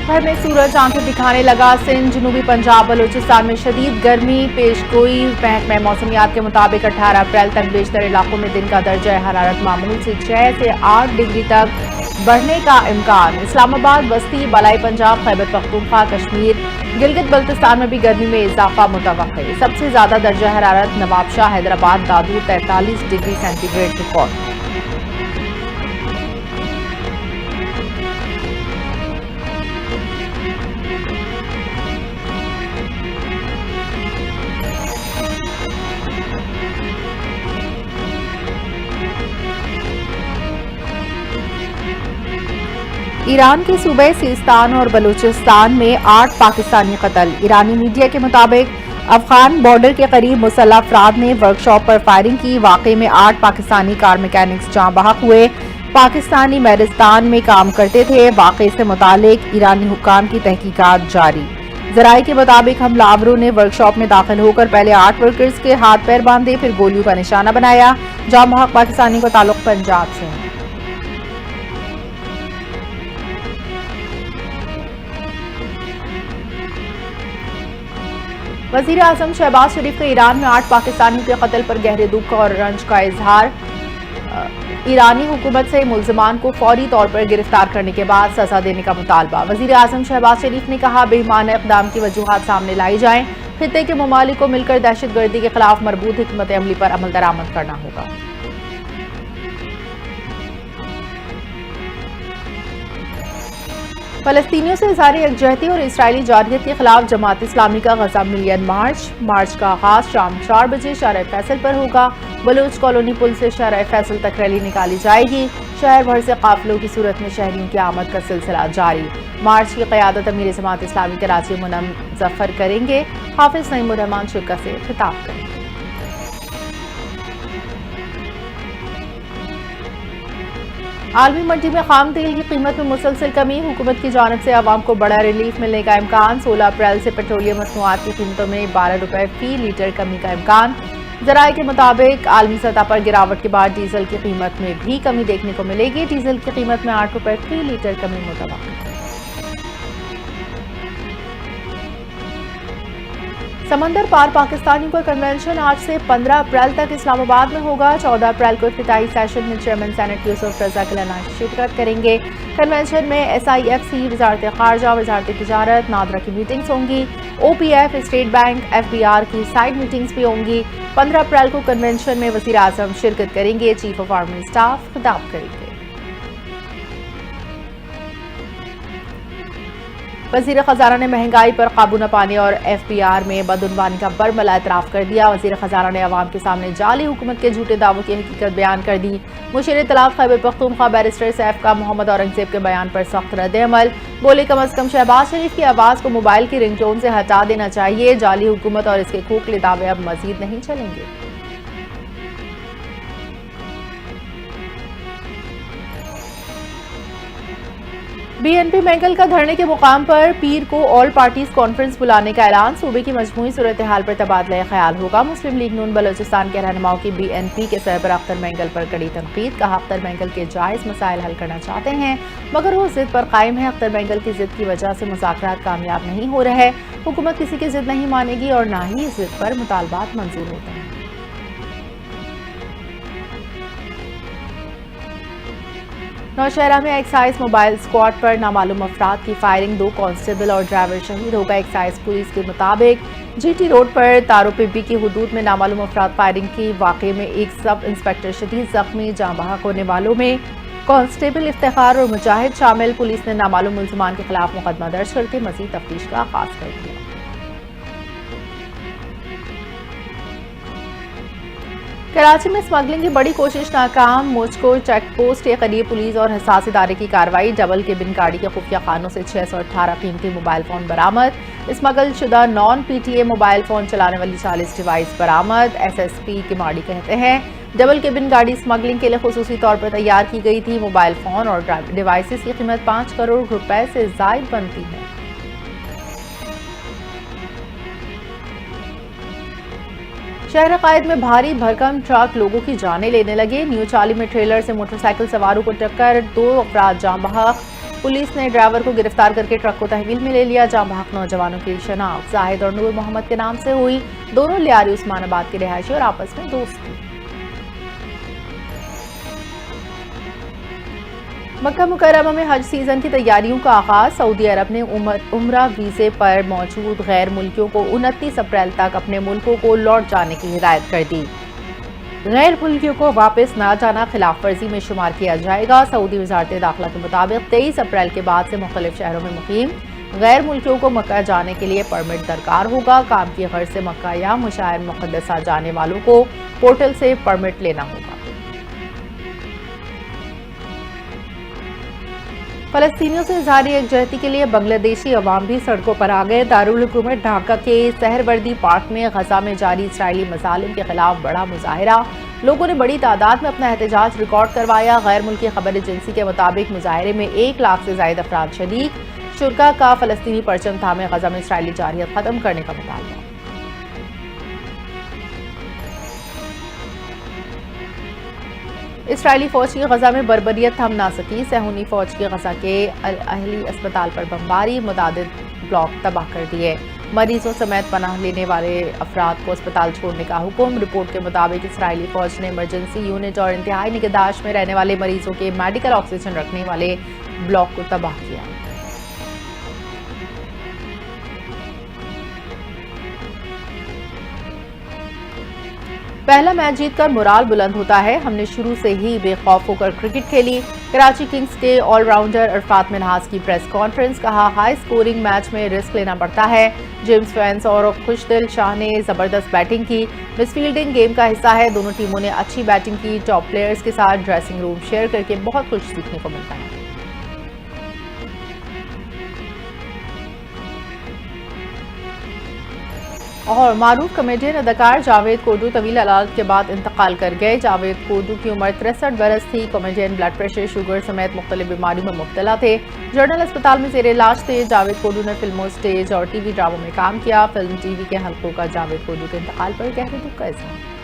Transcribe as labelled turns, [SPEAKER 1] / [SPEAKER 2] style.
[SPEAKER 1] भर में सूरज आंखें दिखाने लगा। सिंध, जनूबी पंजाब, बलूचिस्तान में शदीद गर्मी। पेशगोई महकमा मौसमियात के मुताबिक 18 अप्रैल तक बेशतर इलाकों में दिन का दर्जा हरारत मामूल से 6 से 8 डिग्री तक बढ़ने का इम्कान। इस्लामाबाद, बस्ती, बलाई पंजाब, खैबर पख्तूनख्वा, कश्मीर, गिलगित बल्तिस्तान में भी गर्मी में इजाफा मुतवक्किल। सबसे ज्यादा दर्जा हरारत नवाबशाह, हैदराबाद, दादू 43 डिग्री सेंटीग्रेड रिकॉर्ड। ईरान के सूबे सिस्तान और बलूचिस्तान में 8 पाकिस्तानी कत्ल। ईरानी मीडिया के मुताबिक अफगान बॉर्डर के करीब मुसल्लह अफराद ने वर्कशॉप पर फायरिंग की। वाक़े में 8 पाकिस्तानी कार मैकेनिक्स जाँ बहक हुए। पाकिस्तानी मैरिस्तान में काम करते थे। वाक़े से मुतालिक ईरानी हुक्काम की तहकीकात जारी। ज़राए के मुताबिक हमलावरों ने वर्कशॉप में दाखिल होकर पहले 8 वर्कर्स के हाथ पैर बांधे, फिर गोलियों का निशाना बनाया। जाँ बहक पाकिस्तानी का ताल्लुक पंजाब से है। वज़ीर आज़म शहबाज शरीफ का ईरान में 8 पाकिस्तानियों के कत्ल पर गहरे दुख और रंज का इजहार। ईरानी हुकूमत से मुल्ज़िमान को फौरी तौर पर गिरफ्तार करने के बाद सजा देने का मुतालबा। वज़ीर आज़म शहबाज शरीफ ने कहा, बेईमाना इक़दाम की वजूहात सामने लाई जाएं। खित्ते के ममालिक को मिलकर दहशतगर्दी के खिलाफ मरबूत हिकमत अमली पर अमल दरामद करना होगा। फलस्तीनियों से इज़हार यकजहती और इसराइली जारहियत के खिलाफ जमात इस्लामी का गजा मिलियन मार्च का आगाज शाम 4 बजे शाहर फैसल पर होगा। बलूच कॉलोनी पुल से शाहर फैसल तक रैली निकाली जाएगी। शहर भर से काफिलों की सूरत में शहरियों की आमद का सिलसिला जारी। मार्च की क़यादत अमीर जमात इस्लामी कराची मुनम जफर करेंगे। हाफिज नईमुर रहमान शिरकत से खिताब करेंगे। आलमी मंडी में खाम तेल की कीमत में मुसलसल कमी। हुकूमत की जानिब से आवाम को बड़ा रिलीफ मिलने का इम्कान। 16 अप्रैल से पेट्रोलियम मसनूआत की कीमतों में 12 रुपए फी लीटर कमी का इम्कान। ज़राए के मुताबिक आलमी सतह पर गिरावट के बाद डीजल की कीमत में भी कमी देखने को मिलेगी। डीजल की कीमत में 8 रुपए फी लीटर कमी मुतवक्किल। समंदर पार पाकिस्तानियों का कन्वेंशन आज से 15 अप्रैल तक इस्लामाबाद में होगा। 14 अप्रैल को इफ्तिताही सेशन में चेयरमैन सेनेट यूसुफ रजा गिलानी शिरकत करेंगे। कन्वेंशन में SIFC, वजारत खारजा, वजारत तिजारत, नादरा की मीटिंग्स होंगी। OPF, स्टेट बैंक, FBR की साइड मीटिंग्स भी होंगी। 15 अप्रैल को कन्वेंशन में वज़ीर आज़म शिरकत करेंगे। चीफ ऑफ आर्मी स्टाफ खिताब करेंगे। वज़ीर ख़ज़ाना ने महंगाई पर काबू न पाने और FBR में बदउनवानी का बरमला एतराफ़ कर दिया। वज़ीर ख़ज़ाना ने अवाम के सामने जाली हुकूमत के झूठे दावों की हकीकत बयान कर दी। मुशीर इत्तलाफ़ खैबर पख्तूनख्वा बैरिस्टर सैफ का मोहम्मद औरंगज़ेब के बयान पर सख्त रद्द-ए-अमल। बोले, कम अज़ कम शहबाज शरीफ की आवाज़ को मोबाइल की रिंगटोन से हटा देना चाहिए। जाली हुकूमत और इसके खोखले दावे अब मज़ीद नहीं चलेंगे। BNP मैंगल का धरने के मुकाम पर पीर को ऑल पार्टीज कॉन्फ्रेंस बुलाने का ऐलान। सूबे की मजमूई सूरत हाल पर तबादला ख्याल होगा। मुस्लिम लीग नून बलोचिस्तान के रहनुमाओं की BNP के सरबराह अख्तर मैंगल पर कड़ी तनकीद। कहा, अख्तर मैंगल के जायज़ मसाइल हल करना चाहते हैं मगर वो जिद पर कायम है। अख्तर मैंगल की जिद की वजह से मुज़ाकरात कामयाब नहीं हो रहे। हुकूमत किसी की जिद नहीं मानेगी और ना ही इस जिद पर मुतालबात मंजूर होते हैं। नौशहरा में एक्साइज मोबाइल स्क्वाड पर नामालूम अफराद की फायरिंग। 2 कांस्टेबल और ड्राइवर शहीद हो गए। एक्साइज पुलिस के मुताबिक GT रोड पर तारोपिब्बी की हुदूद में नामालूम अफराद फायरिंग की। वाक़े में एक सब इंस्पेक्टर शदीद जख्मी। जाँ बहक होने वालों में कांस्टेबल इफ्तिखार और मुजाहिद शामिल। पुलिस ने नामालूम मुल्ज़िमान के खिलाफ मुकदमा दर्ज करके मज़ीद तफ्तीश का आगाज़ कर दिया। कराची में स्मगलिंग की बड़ी कोशिश नाकाम। मुझको चेक पोस्ट के करीब पुलिस और हसास इदारे की कार्रवाई। डबल केबिन गाड़ी के खुफिया खानों से 618 कीमती मोबाइल फोन बरामद। स्मगल शुदा नॉन PTA मोबाइल फोन चलाने वाली 40 डिवाइस बरामद। SSP किमाड़ी कहते हैं, डबल केबिन गाड़ी स्मगलिंग के लिए खुसूसी तौर पर तैयार की गई थी। मोबाइल फोन और डिवाइसेस की कीमत 5 करोड़ रुपए से जायद बनती है। शहर कायद में भारी भरकम ट्रक लोगों की जानें लेने लगे। न्यू चाली में ट्रेलर से मोटरसाइकिल सवारों को टक्कर, 2 अफराद जाँ बहक। पुलिस ने ड्राइवर को गिरफ्तार करके ट्रक को तहवील में ले लिया। जहां भाग नौजवानों की शनाख्त जाहिद और नूर मोहम्मद के नाम से हुई। दोनों लियारी उस्मानाबाद के रिहायशी और आपस में दोस्त थे। मक्का मुकर्रमा में हज सीजन की तैयारियों का आगाज। सऊदी अरब ने उम्रा वीजे पर मौजूद गैर मुल्कियों को 29 अप्रैल तक अपने मुल्कों को लौट जाने की हिदायत कर दी। गैर मुल्कियों को वापस न जाना खिलाफ वर्जी में शुमार किया जाएगा। सऊदी वजारत दाखिला के मुताबिक 23 अप्रैल के बाद से मुख्तलिफ शहरों में मुकीम गैर मुल्कियों को मक्का जाने के लिए परमिट दरकार होगा। काम की गर्ज से मक्का या मशाइर मुक़द्दसा जाने वालों को पोर्टल से परमिट लेना होगा। फलस्तीनियों से इज़हार यकजहती के लिए बांग्लादेशी अवाम भी सड़कों पर आ गए। दारुल हुकूमत ढाका के सहरवर्दी पार्क में गजा में जारी इसराइली मज़ालिम के खिलाफ बड़ा मुजाहिरा। लोगों ने बड़ी तादाद में अपना एहतजाज रिकॉर्ड करवाया। गैर मुल्की खबर एजेंसी के मुताबिक मुजाहिरे में 1 लाख से ज़ायद अफराद शरीक। शुरका का फलस्तीनी परचम थामे गजा में इसराइली जारहियत खत्म करने का मुतालबा। इसराइली फौज की गजा में बर्बरियत थम ना सकी। सहूनी फौज की गजा के अल अहली अस्पताल पर बमबारी, मुतादिद ब्लॉक तबाह कर दिए। मरीजों समेत पनाह लेने वाले अफराद को अस्पताल छोड़ने का हुक्म। रिपोर्ट के मुताबिक इसराइली फौज ने इमरजेंसी यूनिट और इंतहाई निगहदाश्त में रहने वाले मरीजों के मेडिकल ऑक्सीजन रखने वाले ब्लॉक को तबाह किया। पहला मैच जीतकर मोराल बुलंद होता है। हमने शुरू से ही बेखौफ होकर क्रिकेट खेली। कराची किंग्स के ऑलराउंडर अरफात मिन्हाज की प्रेस कॉन्फ्रेंस। कहा, हाई स्कोरिंग मैच में रिस्क लेना पड़ता है। जेम्स फैंस और खुशदिल शाह ने जबरदस्त बैटिंग की। मिसफील्डिंग गेम का हिस्सा है। दोनों टीमों ने अच्छी बैटिंग की। टॉप प्लेयर्स के साथ ड्रेसिंग रूम शेयर करके बहुत कुछ सीखने को मिलता है। और मारूफ कॉमेडियन अदाकार जावेद कोडू तवील अलालत के बाद इंतकाल कर गए। जावेद कोडू की उम्र 63 बरस थी। कॉमेडियन ब्लड प्रेशर, शुगर समेत मुख्तलिफ बीमारियों में मुब्तला थे। जनरल अस्पताल में जेर इलाज थे। जावेद कोडू ने फिल्मों, स्टेज और टीवी ड्रामों में काम किया। फिल्म टीवी के हल्कों का जावेद कोडू के इंतकाल पर गहरे दुख का इज़हार।